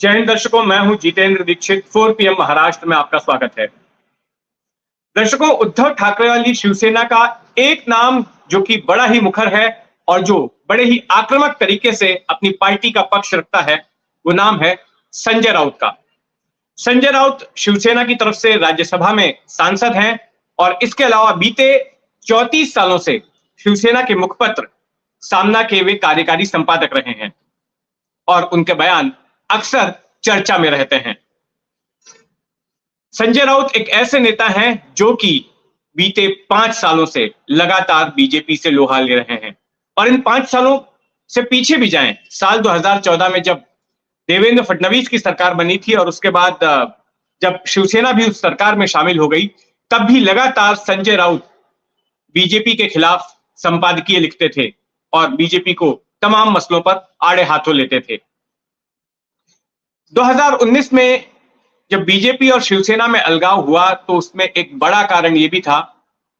जय हिंद दर्शकों, मैं हूं जितेंद्र दीक्षित। 4 PM महाराष्ट्र में आपका स्वागत है। दर्शकों, उद्धव ठाकरे वाली शिवसेना का एक नाम जो कि बड़ा ही मुखर है और जो बड़े ही आक्रामक तरीके से अपनी पार्टी का पक्ष रखता है, वो नाम है संजय राउत का। संजय राउत शिवसेना की तरफ से राज्यसभा में सांसद हैं और इसके अलावा बीते 34 सालों से शिवसेना के मुखपत्र सामना के वे कार्यकारी संपादक रहे हैं और उनके बयान अक्सर चर्चा में रहते हैं। संजय राउत एक ऐसे नेता हैं जो कि बीते 5 सालों से लगातार बीजेपी से लोहा ले रहे हैं और इन 5 सालों से पीछे भी जाएं, साल 2014 में जब देवेंद्र फडणवीस की सरकार बनी थी और उसके बाद जब शिवसेना भी उस सरकार में शामिल हो गई, तब भी लगातार संजय राउत बीजेपी के खिलाफ संपादकीय लिखते थे और बीजेपी को तमाम मसलों पर आड़े हाथों लेते थे। 2019 में जब बीजेपी और शिवसेना में अलगाव हुआ तो उसमें एक बड़ा कारण यह भी था,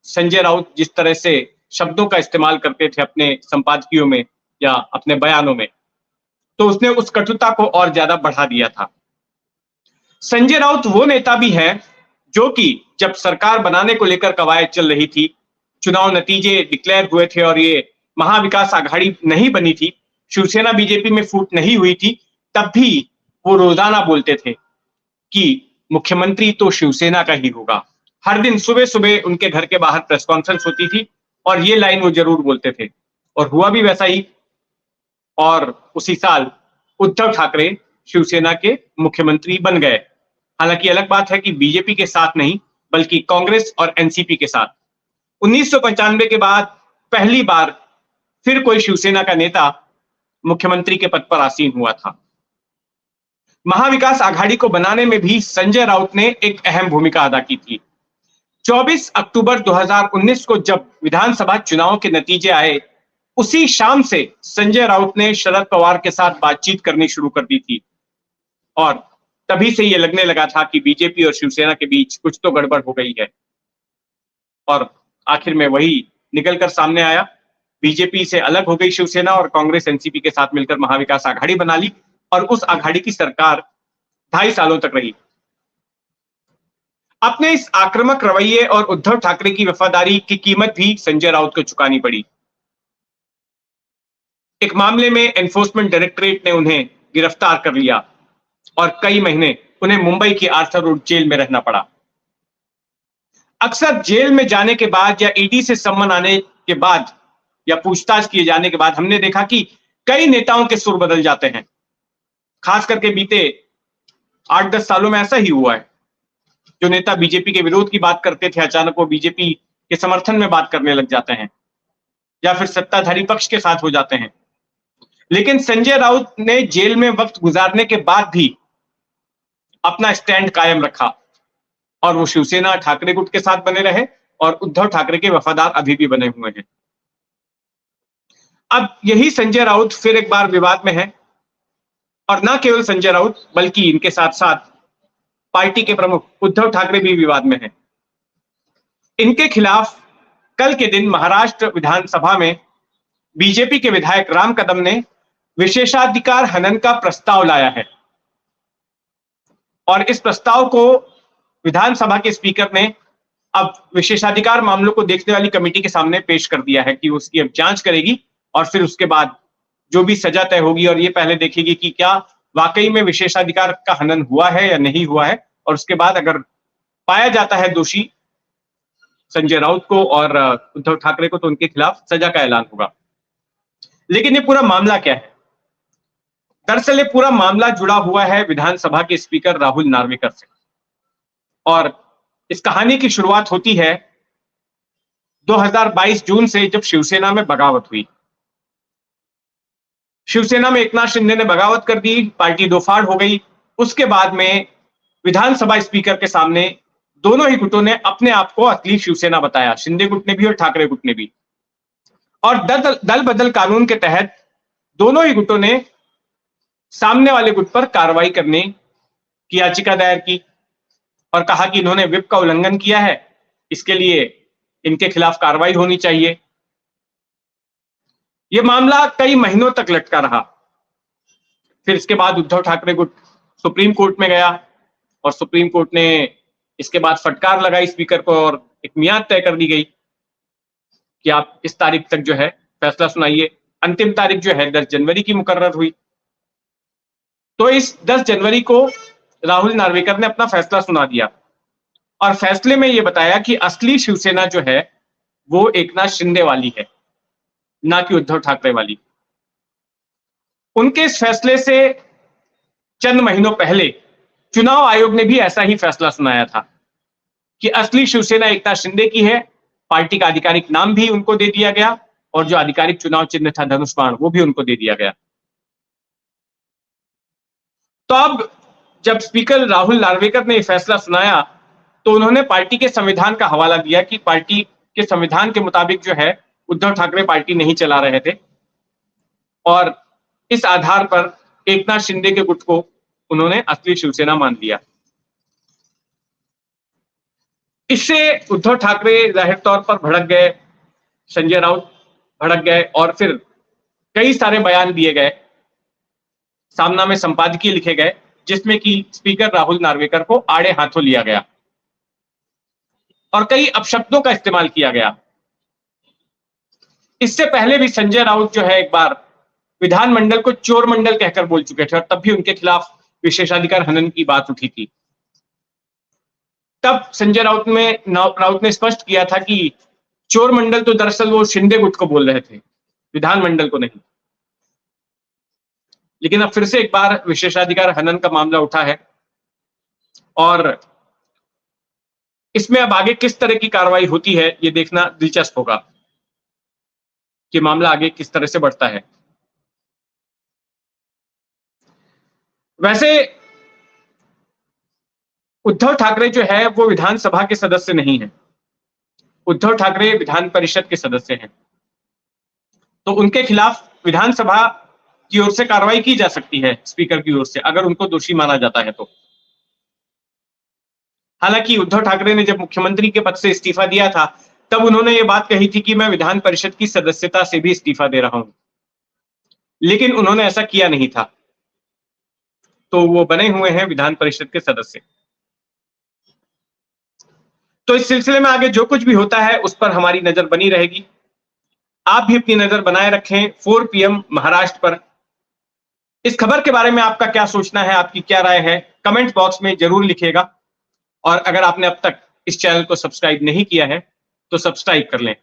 संजय राउत जिस तरह से शब्दों का इस्तेमाल करते थे अपने संपादकीयों में या अपने बयानों में, तो उसने उस कटुता को और ज्यादा बढ़ा दिया था। संजय राउत वो नेता भी है जो कि जब सरकार बनाने को लेकर कवायद चल रही थी, चुनाव नतीजे डिक्लेयर हुए थे और ये महाविकास आघाड़ी नहीं बनी थी, शिवसेना बीजेपी में फूट नहीं हुई थी, तब भी वो रोजाना बोलते थे कि मुख्यमंत्री तो शिवसेना का ही होगा। हर दिन सुबह सुबह उनके घर के बाहर प्रेस कॉन्फ्रेंस होती थी और ये लाइन वो जरूर बोलते थे और हुआ भी वैसा ही। और उसी साल उद्धव ठाकरे शिवसेना के मुख्यमंत्री बन गए। हालांकि अलग बात है कि बीजेपी के साथ नहीं, बल्कि कांग्रेस और एनसीपी के साथ। 1995 के बाद पहली बार फिर कोई शिवसेना का नेता मुख्यमंत्री के पद पर आसीन हुआ था। महाविकास आघाड़ी को बनाने में भी संजय राउत ने एक अहम भूमिका अदा की थी। 24 अक्टूबर 2019 को जब विधानसभा चुनाव के नतीजे आए, उसी शाम से संजय राउत ने शरद पवार के साथ बातचीत करनी शुरू कर दी थी और तभी से यह लगने लगा था कि बीजेपी और शिवसेना के बीच कुछ तो गड़बड़ हो गई है और आखिर में वही निकलकर सामने आया। बीजेपी से अलग हो गई शिवसेना और कांग्रेस एनसीपी के साथ मिलकर महाविकास आघाड़ी बना ली और उस आघाड़ी की सरकार 2.5 सालों तक रही। अपने इस आक्रामक रवैये और उद्धव ठाकरे की वफादारी की कीमत भी संजय राउत को चुकानी पड़ी। एक मामले में एनफोर्समेंट डायरेक्टरेट ने उन्हें गिरफ्तार कर लिया और कई महीने उन्हें मुंबई की आर्थर रोड जेल में रहना पड़ा। अक्सर जेल में जाने के बाद या ईडी से सम्मन आने के बाद या पूछताछ किए जाने के बाद हमने देखा कि कई नेताओं के सुर बदल जाते हैं। खास करके बीते 8-10 सालों में ऐसा ही हुआ है। जो नेता बीजेपी के विरोध की बात करते थे, अचानक वो बीजेपी के समर्थन में बात करने लग जाते हैं या फिर सत्ताधारी पक्ष के साथ हो जाते हैं। लेकिन संजय राउत ने जेल में वक्त गुजारने के बाद भी अपना स्टैंड कायम रखा और वो शिवसेना ठाकरे गुट के साथ बने रहे और उद्धव ठाकरे के वफादार अभी भी बने हुए हैं। अब यही संजय राउत फिर एक बार विवाद में है और ना केवल संजय राउत बल्कि इनके साथ साथ पार्टी के प्रमुख उद्धव ठाकरे भी विवाद में हैं। इनके खिलाफ कल के दिन महाराष्ट्र विधानसभा में बीजेपी के विधायक राम कदम ने विशेषाधिकार हनन का प्रस्ताव लाया है और इस प्रस्ताव को विधानसभा के स्पीकर ने अब विशेषाधिकार मामलों को देखने वाली कमेटी के सामने पेश कर दिया है कि उसकी अब जांच करेगी और फिर उसके बाद जो भी सजा तय होगी और ये पहले देखेगी कि क्या वाकई में विशेषाधिकार का हनन हुआ है या नहीं हुआ है, और उसके बाद अगर पाया जाता है दोषी संजय राउत को और उद्धव ठाकरे को, तो उनके खिलाफ सजा का ऐलान होगा। लेकिन ये पूरा मामला क्या है? दरअसल ये पूरा मामला जुड़ा हुआ है विधानसभा के स्पीकर राहुल नार्वेकर से और इस कहानी की शुरुआत होती है 2022 जून से, जब शिवसेना में बगावत हुई। शिवसेना में एकनाथ शिंदे ने बगावत कर दी, पार्टी दो फाड़ हो गई। उसके बाद में विधानसभा स्पीकर के सामने दोनों ही गुटों ने अपने आप को असली शिवसेना बताया, शिंदे गुट ने भी और ठाकरे गुट ने भी। और दल बदल कानून के तहत दोनों ही गुटों ने सामने वाले गुट पर कार्रवाई करने की याचिका दायर की और कहा कि इन्होंने व्हिप का उल्लंघन किया है, इसके लिए इनके खिलाफ कार्रवाई होनी चाहिए। यह मामला कई महीनों तक लटका रहा। फिर इसके बाद उद्धव ठाकरे गुट सुप्रीम कोर्ट में गया और सुप्रीम कोर्ट ने इसके बाद फटकार लगाई स्पीकर को और एक मियाद तय कर दी गई कि आप इस तारीख तक जो है फैसला सुनाइए। अंतिम तारीख जो है 10 जनवरी की मुकर्रर हुई। तो इस 10 जनवरी को राहुल नार्वेकर ने अपना फैसला सुना दिया और फैसले में यह बताया कि असली शिवसेना जो है वो एकनाथ शिंदे वाली है, ना कि उद्धव ठाकरे वाली। उनके इस फैसले से चंद महीनों पहले चुनाव आयोग ने भी ऐसा ही फैसला सुनाया था कि असली शिवसेना एकनाथ शिंदे की है। पार्टी का आधिकारिक नाम भी उनको दे दिया गया और जो आधिकारिक चुनाव चिन्ह था धनुष बाण वो भी उनको दे दिया गया। तो अब जब स्पीकर राहुल नार्वेकर ने यह फैसला सुनाया तो उन्होंने पार्टी के संविधान का हवाला दिया कि पार्टी के संविधान के मुताबिक जो है उद्धव ठाकरे पार्टी नहीं चला रहे थे और इस आधार पर एकनाथ शिंदे के गुट को उन्होंने असली शिवसेना मान लिया। इससे उद्धव ठाकरे जाहिर तौर पर भड़क गए, संजय राउत भड़क गए और फिर कई सारे बयान दिए गए, सामना में संपादकीय लिखे गए जिसमें कि स्पीकर राहुल नार्वेकर को आड़े हाथों लिया गया और कई अपशब्दों का इस्तेमाल किया गया। इससे पहले भी संजय राउत जो है एक बार विधानमंडल को चोर मंडल कहकर बोल चुके थे और तब भी उनके खिलाफ विशेषाधिकार हनन की बात उठी थी। तब संजय राउत ने स्पष्ट किया था कि चोर मंडल तो दरअसल वो शिंदे गुट को बोल रहे थे, विधानमंडल को नहीं। लेकिन अब फिर से एक बार विशेषाधिकार हनन का मामला उठा है और इसमें अब आगे किस तरह की कार्रवाई होती है ये देखना दिलचस्प होगा कि मामला आगे किस तरह से बढ़ता है। वैसे उद्धव ठाकरे जो है वो विधानसभा के सदस्य नहीं है, उद्धव ठाकरे विधान परिषद के सदस्य हैं। तो उनके खिलाफ विधानसभा की ओर से कार्रवाई की जा सकती है स्पीकर की ओर से अगर उनको दोषी माना जाता है तो। हालांकि उद्धव ठाकरे ने जब मुख्यमंत्री के पद से इस्तीफा दिया था तब उन्होंने ये बात कही थी कि मैं विधान परिषद की सदस्यता से भी इस्तीफा दे रहा हूं, लेकिन उन्होंने ऐसा किया नहीं था। तो वो बने हुए हैं विधान परिषद के सदस्य। तो इस सिलसिले में आगे जो कुछ भी होता है उस पर हमारी नजर बनी रहेगी। आप भी अपनी नजर बनाए रखें 4 PM महाराष्ट्र पर। इस खबर के बारे में आपका क्या सोचना है, आपकी क्या राय है, कमेंट बॉक्स में जरूर लिखिएगा। और अगर आपने अब तक इस चैनल को सब्सक्राइब नहीं किया है तो सब्सक्राइब कर लें।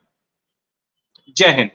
जय हिंद।